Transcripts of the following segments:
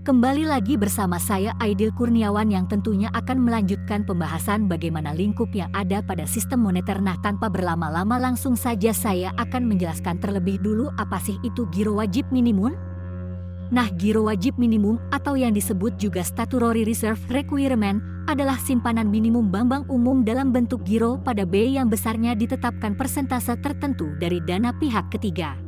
Kembali lagi bersama saya Aidil Kurniawan yang tentunya akan melanjutkan pembahasan bagaimana lingkup yang ada pada sistem moneter. Nah, tanpa berlama-lama langsung saja saya akan menjelaskan terlebih dulu apa sih itu giro wajib minimum. Nah, giro wajib minimum atau yang disebut juga statutory reserve requirement adalah simpanan minimum bank umum dalam bentuk giro pada B yang besarnya ditetapkan persentase tertentu dari dana pihak ketiga.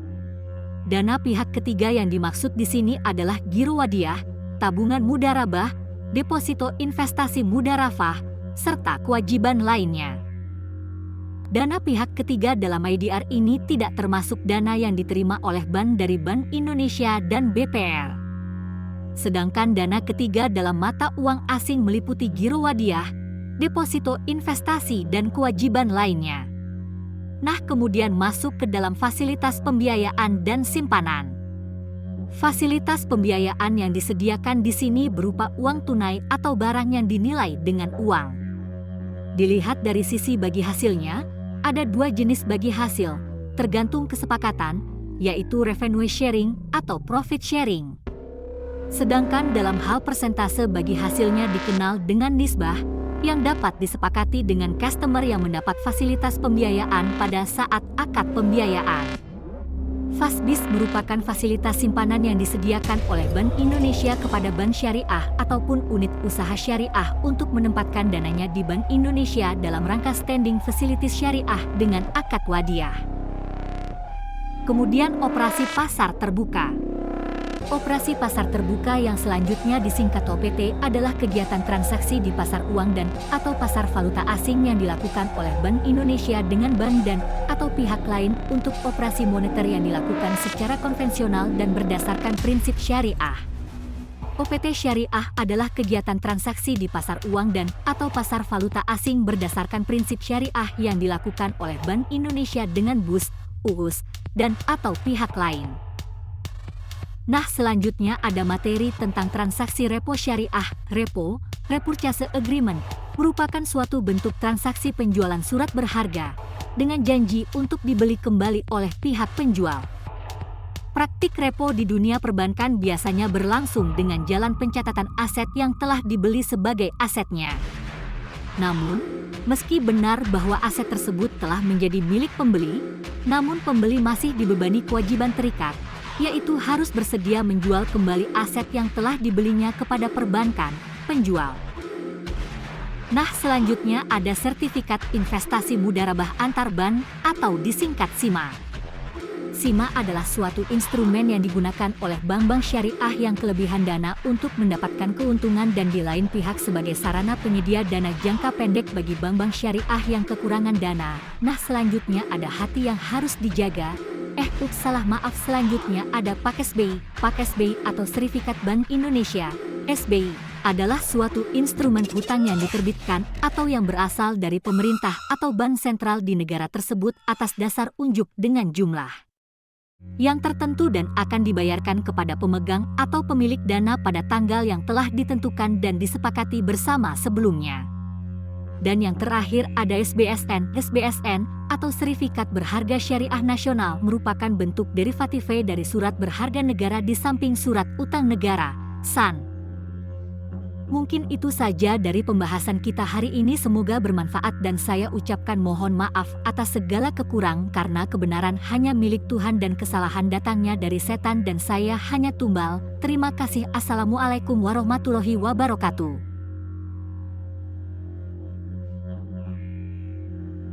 Dana pihak ketiga yang dimaksud di sini adalah giro wadiah, tabungan mudharabah, deposito investasi mudharabah, serta kewajiban lainnya. Dana pihak ketiga dalam IDR ini tidak termasuk dana yang diterima oleh bank dari Bank Indonesia dan BPR. Sedangkan dana ketiga dalam mata uang asing meliputi giro wadiah, deposito investasi dan kewajiban lainnya. Nah, kemudian masuk ke dalam fasilitas pembiayaan dan simpanan. Fasilitas pembiayaan yang disediakan di sini berupa uang tunai atau barang yang dinilai dengan uang. Dilihat dari sisi bagi hasilnya, ada dua jenis bagi hasil, tergantung kesepakatan, yaitu revenue sharing atau profit sharing. Sedangkan dalam hal persentase bagi hasilnya dikenal dengan nisbah, yang dapat disepakati dengan customer yang mendapat fasilitas pembiayaan pada saat akad pembiayaan. Fasbis merupakan fasilitas simpanan yang disediakan oleh Bank Indonesia kepada bank syariah ataupun unit usaha syariah untuk menempatkan dananya di Bank Indonesia dalam rangka standing facilities syariah dengan akad wadiah. Kemudian operasi pasar terbuka. Operasi pasar terbuka yang selanjutnya disingkat OPT adalah kegiatan transaksi di pasar uang dan atau pasar valuta asing yang dilakukan oleh Bank Indonesia dengan bank dan atau pihak lain untuk operasi moneter yang dilakukan secara konvensional dan berdasarkan prinsip syariah. OPT syariah adalah kegiatan transaksi di pasar uang dan atau pasar valuta asing berdasarkan prinsip syariah yang dilakukan oleh Bank Indonesia dengan BUS, UUS, dan atau pihak lain. Nah, selanjutnya ada materi tentang transaksi repo syariah. Repo, repurchase agreement, merupakan suatu bentuk transaksi penjualan surat berharga dengan janji untuk dibeli kembali oleh pihak penjual. Praktik repo di dunia perbankan biasanya berlangsung dengan jalan pencatatan aset yang telah dibeli sebagai asetnya. Namun, meski benar bahwa aset tersebut telah menjadi milik pembeli, namun pembeli masih dibebani kewajiban terikat, yaitu harus bersedia menjual kembali aset yang telah dibelinya kepada perbankan penjual. Nah, selanjutnya ada sertifikat investasi mudharabah antar bank atau disingkat SIMA. SIMA adalah suatu instrumen yang digunakan oleh bank-bank syariah yang kelebihan dana untuk mendapatkan keuntungan dan di lain pihak sebagai sarana penyedia dana jangka pendek bagi bank-bank syariah yang kekurangan dana. Nah, selanjutnya ada hati yang harus dijaga. Selanjutnya ada PAKSBI. PAKSBI atau Serifikat Bank Indonesia, SBI, adalah suatu instrumen hutang yang diterbitkan atau yang berasal dari pemerintah atau bank sentral di negara tersebut atas dasar unjuk dengan jumlah yang tertentu dan akan dibayarkan kepada pemegang atau pemilik dana pada tanggal yang telah ditentukan dan disepakati bersama sebelumnya. Dan yang terakhir ada SBSN. SBSN atau Serifikat Berharga Syariah Nasional merupakan bentuk derivatif dari surat berharga negara di samping surat utang negara, SAN. Mungkin itu saja dari pembahasan kita hari ini, semoga bermanfaat dan saya ucapkan mohon maaf atas segala kekurang karena kebenaran hanya milik Tuhan dan kesalahan datangnya dari setan dan saya hanya tumbal. Terima kasih. Assalamualaikum warahmatullahi wabarakatuh.